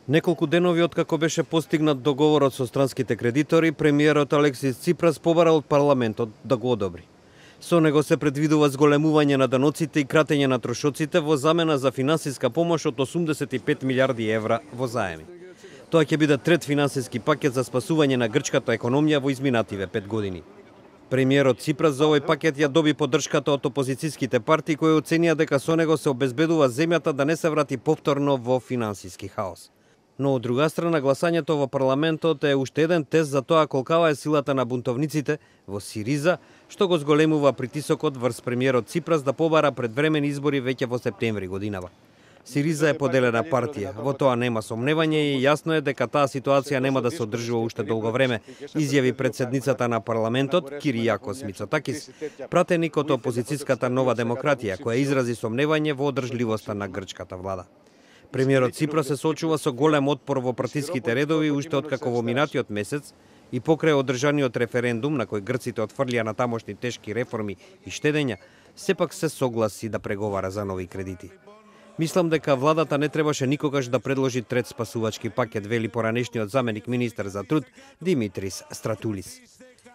Неколку денови откако беше постигнат договорот со странските кредитори, премиерот Алексис Ципрас побара од парламентот да го одобри. Со него се предвидува зголемување на даноците и кратење на трошоците во замена за финансиска помош од 85 милиарди евра во заеми. Тоа ќе биде трет финансиски пакет за спасување на грчката економија во изминативе 5 години. Премиерот Ципрас за овој пакет ја доби поддршката од опозицијските партии кои оценија дека со него се обезбедува земјата да не се врати повторно во финансиски хаос. Но од друга страна гласањето во парламентот е уште еден тест за тоа колкава е силата на бунтовниците во Сириза, што го зголемува притисокот врз премиерот Ципрас да побара предвремени избори веќе во септември годинава. Сириза е поделена партија, во тоа нема сомневање и јасно е дека таа ситуација нема да се одржува уште долго време, изјави председницата на парламентот Киријакос Мицотакис, пратеник од опозицијската Нова демократија, која изрази сомневање во одржливоста на грчката влада. Премиерот Ципрас се соочува со голем отпор во партиските редови уште откако во минатиот месец и покрај одржаниот референдум на кој грците отфрлија на тамошни тешки реформи и штедења, сепак се согласи да преговара за нови кредити. Мислам дека владата не требаше никогаш да предложи трет спасувачки пакет, вели поранешниот заменик министер за труд Димитрис Стратулис.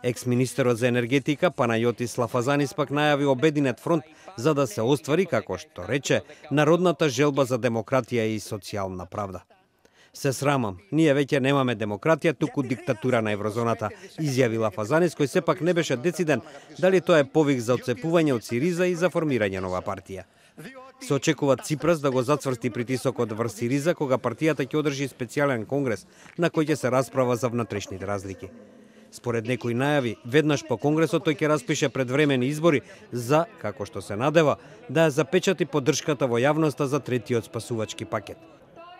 Екс-министерот за енергетика Панајотис Лафазанис пак најави обединет фронт за да се оствари, како што рече, народната желба за демократија и социјална правда. Се срамам, ние веќе немаме демократија, туку диктатура на еврозоната, изјави Лафазанис, кој сепак не беше дециден дали тоа е повик за отцепување од Сириза и за формирање нова партија. Се очекува Ципрас да го зацврсти притисокот врз Сириза кога партијата ќе одржи специјален конгрес на кој ќе се расправа за внатрешните разлики. Според некои најави, веднаш по конгресот тој ќе распише предвремени избори за, како што се надева, да ја запечати поддршката во јавноста за третиот спасувачки пакет.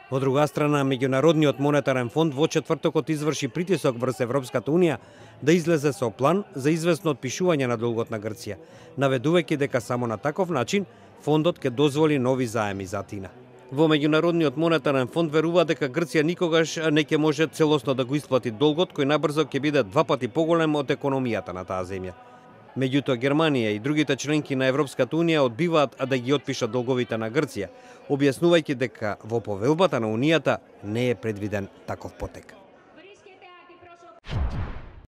Од друга страна, Меѓународниот монетарен фонд во четвртокот изврши притисок врз Европската унија да излезе со план за известно отпишување на долгот на Грција, наведувајќи дека само на таков начин фондот ќе дозволи нови заеми за Атина. Во Меѓународниот монетарен фонд верува дека Грција никогаш не ќе може целосно да го исплати долгот кој набрзо ќе биде 2 пати поголем од економијата на таа земја. Меѓутоа Германија и другите членки на Европската унија одбиваат да ги отпишат долговите на Грција, објаснувајќи дека во повелбата на унијата не е предвиден таков потек.